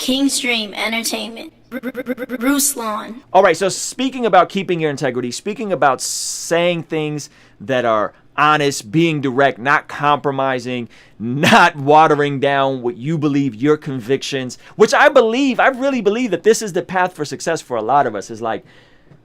Kingstream Entertainment. Ruslan. All right, so speaking about keeping your integrity, speaking about saying things that are honest, being direct, not compromising, not watering down what you believe, your convictions, which I really believe that this is the path for success for a lot of us, is like,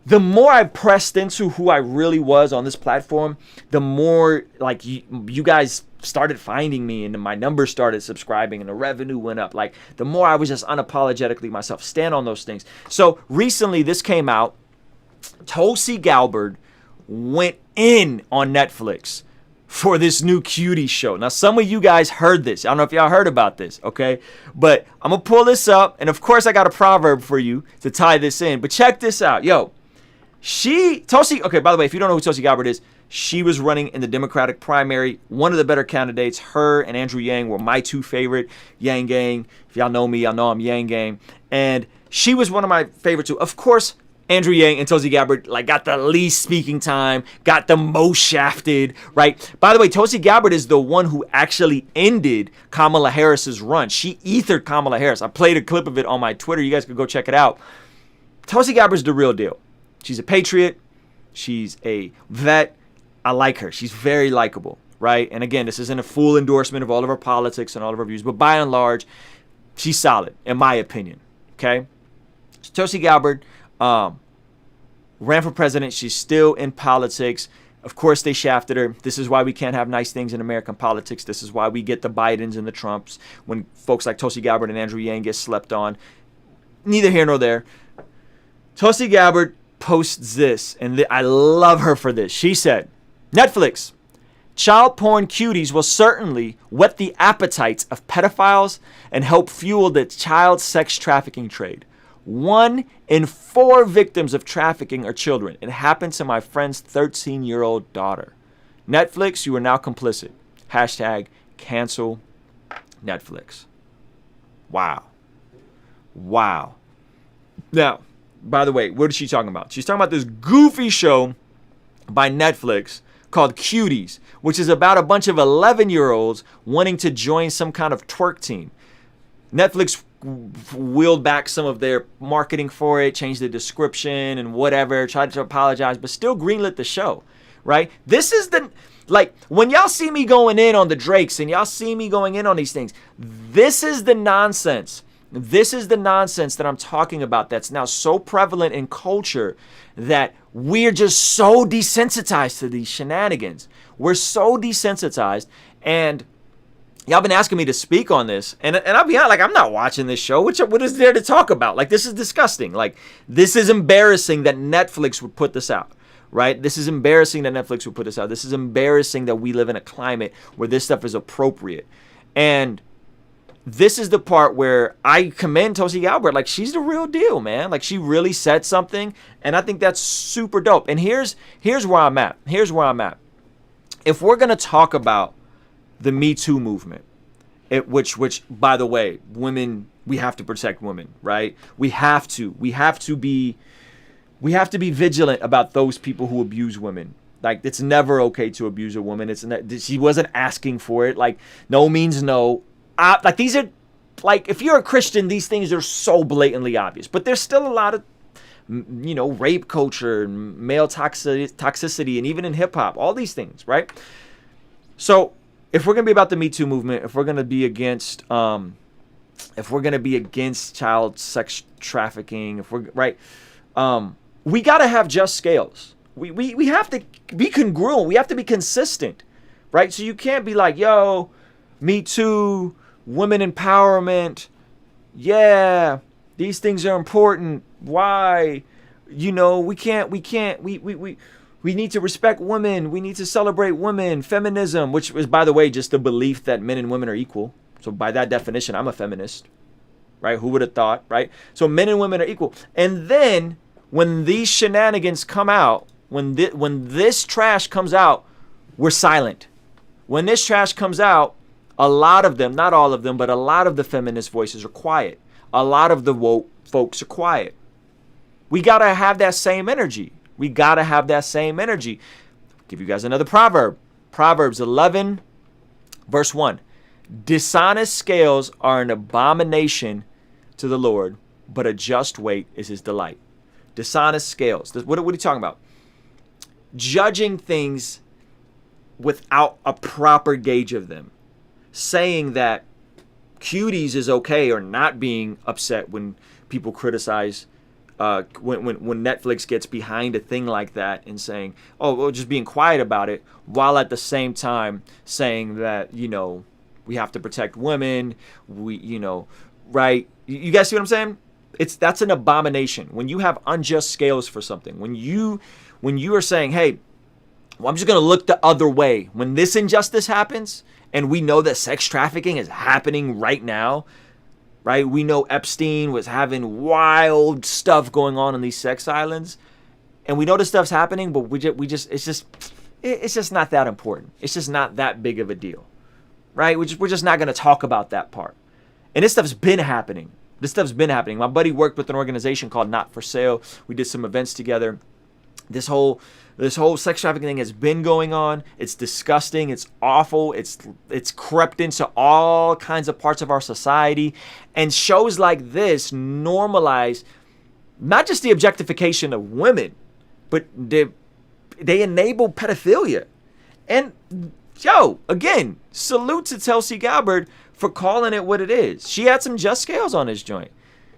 the more I pressed into who I really was on this platform, the more like you guys started finding me and my numbers started subscribing and the revenue went up. Like, the more I was just unapologetically myself, stand on those things. So recently this came out. Tulsi Gabbard went in on Netflix for this new Cuties show. Now, some of you guys heard this. I don't know if y'all heard about this, okay? But I'm going to pull this up. And of course, I got a proverb for you to tie this in. But check this out. Yo, Tulsi, okay, by the way, if you don't know who Tulsi Gabbard is, she was running in the Democratic primary, one of the better candidates. Her and Andrew Yang were my two favorite. Yang Gang, if y'all know me, y'all know I'm Yang Gang. And she was one of my favorite too. Of course, Andrew Yang and Tulsi Gabbard like got the least speaking time, got the most shafted, right? By the way, Tulsi Gabbard is the one who actually ended Kamala Harris's run. She ethered Kamala Harris. I played a clip of it on my Twitter. You guys can go check it out. Tulsi Gabbard's the real deal. She's a patriot. She's a vet. I like her. She's very likable, right? And again, this isn't a full endorsement of all of her politics and all of her views, but by and large, she's solid, in my opinion, okay? So Tulsi Gabbard ran for president. She's still in politics. Of course, they shafted her. This is why we can't have nice things in American politics. This is why we get the Bidens and the Trumps when folks like Tulsi Gabbard and Andrew Yang get slept on. Neither here nor there. Tulsi Gabbard posts this, and I love her for this. She said, Netflix, child porn cuties will certainly whet the appetites of pedophiles and help fuel the child sex trafficking trade. 1 in 4 victims of trafficking are children. It happened to my friend's 13-year-old daughter. Netflix, you are now complicit. Hashtag cancel Netflix. Wow. Wow. Now, by the way, what is she talking about? She's talking about this goofy show by Netflix called Cuties, which is about a bunch of 11-year-olds wanting to join some kind of twerk team. Netflix wheeled back some of their marketing for it, changed the description and whatever, tried to apologize, but still greenlit the show, right? This is the, like, when y'all see me going in on the Drakes and y'all see me going in on these things, this is the nonsense. This is the nonsense that I'm talking about that's now so prevalent in culture that we're just so desensitized to these shenanigans. We're so desensitized, and y'all been asking me to speak on this, and I'll be honest, like, I'm not watching this show. What is there to talk about? Like, this is disgusting. Like, this is embarrassing that Netflix would put this out, right? This is embarrassing that Netflix would put this out. This is embarrassing that we live in a climate where this stuff is appropriate. And this is the part where I commend Tulsi Gabbard. Like, she's the real deal, man. Like, she really said something, and I think that's super dope. And here's where I'm at. Here's where I'm at. If we're going to talk about the Me Too movement, which by the way, women, we have to protect women, right? We have to be vigilant about those people who abuse women. Like, it's never okay to abuse a woman. She wasn't asking for it. Like, no means no. Like, these are, like, if you're a Christian, these things are so blatantly obvious. But there's still a lot of, you know, rape culture and male toxicity, and even in hip hop, all these things, right? So if we're gonna be about the Me Too movement, if we're gonna be against child sex trafficking, we gotta have just scales. We have to be congruent. We have to be consistent, right? So you can't be like, yo, Me Too, women empowerment, yeah, these things are important. Why? You know, we need to respect women. We need to celebrate women. Feminism, which is, by the way, just the belief that men and women are equal. So by that definition, I'm a feminist, right? Who would have thought, right? So men and women are equal. And then when these shenanigans come out, when this trash comes out, we're silent. When this trash comes out, a lot of them, not all of them, but a lot of the feminist voices are quiet. A lot of the woke folks are quiet. We got to have that same energy. We got to have that same energy. I'll give you guys another proverb. Proverbs 11, verse 1. Dishonest scales are an abomination to the Lord, but a just weight is his delight. Dishonest scales. What are you talking about? Judging things without a proper gauge of them. Saying that Cuties is okay, or not being upset when people criticize, when Netflix gets behind a thing like that and saying, oh, well, just being quiet about it, while at the same time saying that, we have to protect women, right? You guys see what I'm saying? That's an abomination. When you have unjust scales for something, when you are saying, hey, well, I'm just going to look the other way. When this injustice happens, and we know that sex trafficking is happening right now, right? We know Epstein was having wild stuff going on in these sex islands, and we know this stuff's happening, but it's just not that important. It's just not that big of a deal, right? We're just not going to talk about that part. And this stuff's been happening. My buddy worked with an organization called Not For Sale. We did some events together. This whole sex trafficking thing has been going on. It's disgusting. It's awful. It's crept into all kinds of parts of our society. And shows like this normalize not just the objectification of women, but they enable pedophilia. And again, salute to Tulsi Gabbard for calling it what it is. She had some just scales on this joint.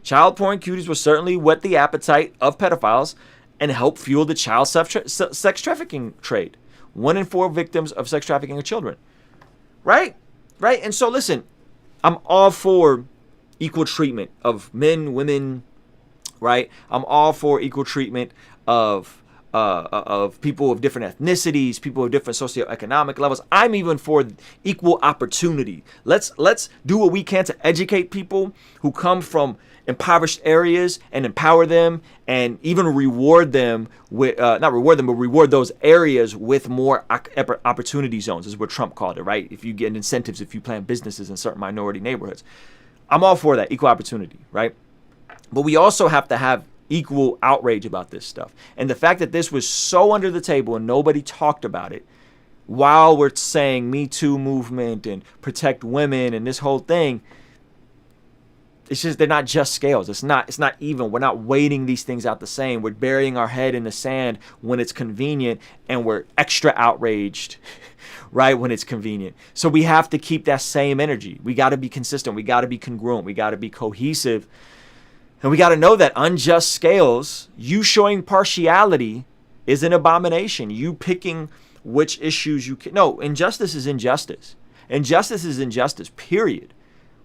Child porn cuties will certainly whet the appetite of pedophiles and help fuel the child sex trafficking trade. 1 in 4 victims of sex trafficking are children. Right? And so listen, I'm all for equal treatment of men, women, right? I'm all for equal treatment of people of different ethnicities, people of different socioeconomic levels. I'm even for equal opportunity. Let's do what we can to educate people who come from impoverished areas and empower them, and even reward them with reward those areas with more opportunity zones, is what Trump called it, right? If you get incentives, if you plant businesses in certain minority neighborhoods. I'm all for that, equal opportunity, right? But we also have to have equal outrage about this stuff. And the fact that this was so under the table and nobody talked about it, while we're saying Me Too movement and protect women and this whole thing, it's just, they're not just scales. It's not even. We're not weighting these things out the same. We're burying our head in the sand when it's convenient, and we're extra outraged, right, when it's convenient. So we have to keep that same energy. We got to be consistent. We got to be congruent. We got to be cohesive. And we got to know that unjust scales, you showing partiality, is an abomination. You picking which issues you can. No, injustice is injustice. Injustice is injustice, period.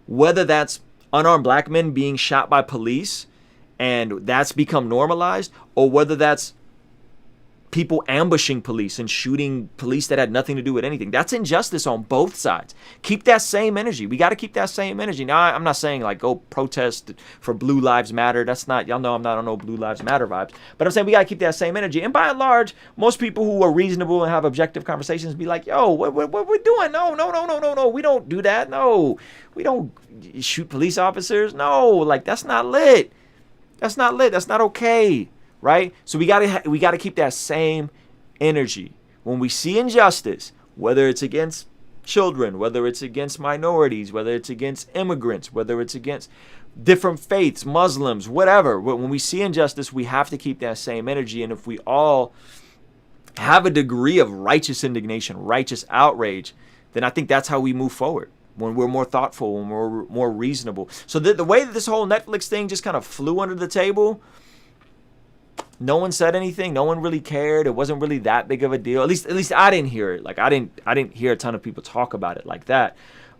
Whether that's unarmed black men being shot by police and that's become normalized, or whether that's people ambushing police and shooting police that had nothing to do with anything. That's injustice on both sides. Keep that same energy. We got to keep that same energy. Now, I'm not saying like go protest for Blue Lives Matter. That's not, y'all know I'm not on no Blue Lives Matter vibes. But I'm saying we got to keep that same energy. And by and large, most people who are reasonable and have objective conversations be like, yo, what we're doing? No. We don't do that. No, we don't shoot police officers. No, like that's not lit. That's not lit. That's not okay. Right? So we gotta keep that same energy. When we see injustice, whether it's against children, whether it's against minorities, whether it's against immigrants, whether it's against different faiths, Muslims, whatever, when we see injustice, we have to keep that same energy. And if we all have a degree of righteous indignation, righteous outrage, then I think that's how we move forward. When we're more thoughtful, when we're more reasonable. So the way that this whole Netflix thing just kind of flew under the table, no one said anything. No one really cared. It wasn't really that big of a deal. At least I didn't hear it. Like I didn't hear a ton of people talk about it like that.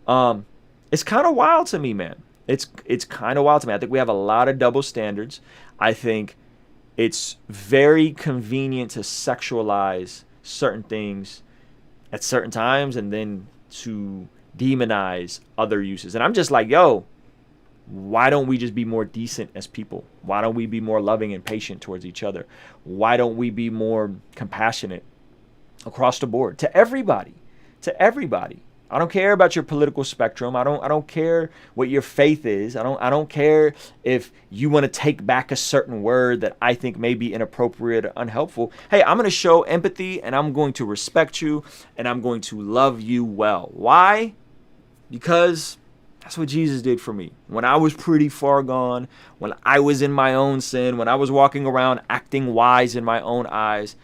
It's kind of wild to me, man. It's kind of wild to me. I think we have a lot of double standards. I think it's very convenient to sexualize certain things at certain times and then to demonize other uses. And I'm just like, yo, why don't we just be more decent as people? Why don't we be more loving and patient towards each other? Why don't we be more compassionate across the board to everybody? To everybody. I don't care about your political spectrum. I don't care what your faith is. I don't care if you want to take back a certain word that I think may be inappropriate or unhelpful. Hey, I'm going to show empathy and I'm going to respect you and I'm going to love you well. Why? Because That's what Jesus did for me. When I was pretty far gone, when I was in my own sin, when I was walking around acting wise in my own eyes,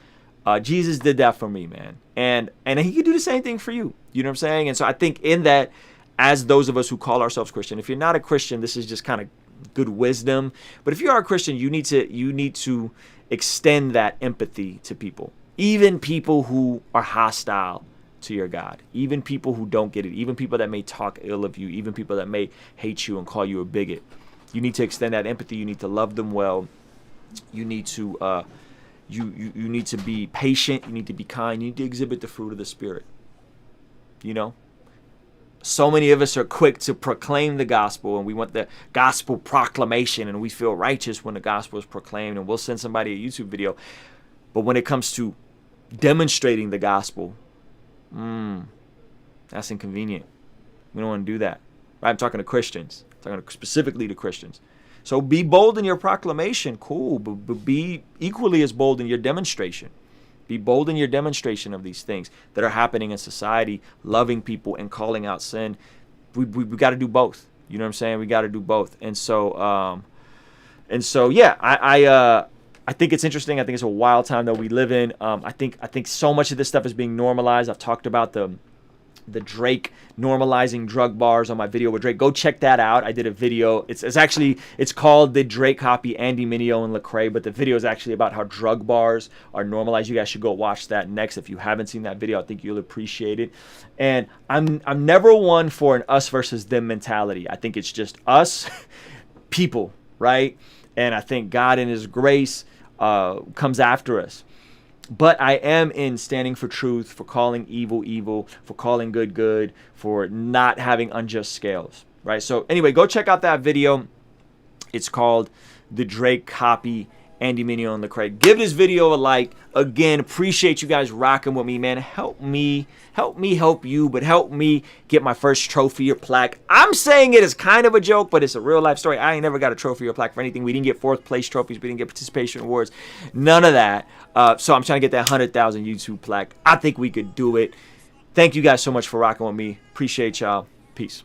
Jesus did that for me, man. And he could do the same thing for you. You know what I'm saying? And so I think in that, as those of us who call ourselves Christian, if you're not a Christian, this is just kind of good wisdom. But if you are a Christian, you need to extend that empathy to people, even people who are hostile to your God, even people who don't get it, even people that may talk ill of you, even people that may hate you and call you a bigot. You need to extend that empathy. You need to love them well. You need to you need to be patient. You need to be kind. You need to exhibit the fruit of the Spirit. You know, so many of us are quick to proclaim the gospel, and we want the gospel proclamation, and we feel righteous when the gospel is proclaimed, and we'll send somebody a YouTube video. But when it comes to demonstrating the gospel, that's inconvenient. We don't want to do that. Right? I'm talking to Christians. I'm talking specifically to Christians. So be bold in your proclamation, cool, but be equally as bold in your demonstration. Be bold in your demonstration of these things that are happening in society, loving people and calling out sin. We got to do both. You know what I'm saying? We got to do both. And so yeah, I think it's interesting. I think it's a wild time that we live in. I think so much of this stuff is being normalized. I've talked about the Drake normalizing drug bars on my video with Drake. Go check that out. I did a video. It's called the Drake copy, Andy Mineo and Lecrae, but the video is actually about how drug bars are normalized. You guys should go watch that next. If you haven't seen that video, I think you'll appreciate it. And I'm never one for an us versus them mentality. I think it's just us people, right? And I think God in his grace comes after us. But I am in standing for truth, for calling evil evil, for calling good good, for not having unjust scales, right? So anyway, go check out that video. It's called The Drake Copy, Andy Mineo and Lecrae. Give this video a like. Again, appreciate you guys rocking with me, man. Help me help you, but help me get my first trophy or plaque. I'm saying it as kind of a joke, but it's a real life story. I ain't never got a trophy or plaque for anything. We didn't get 4th place trophies. We didn't get participation awards. None of that. So I'm trying to get that 100,000 YouTube plaque. I think we could do it. Thank you guys so much for rocking with me. Appreciate y'all. Peace.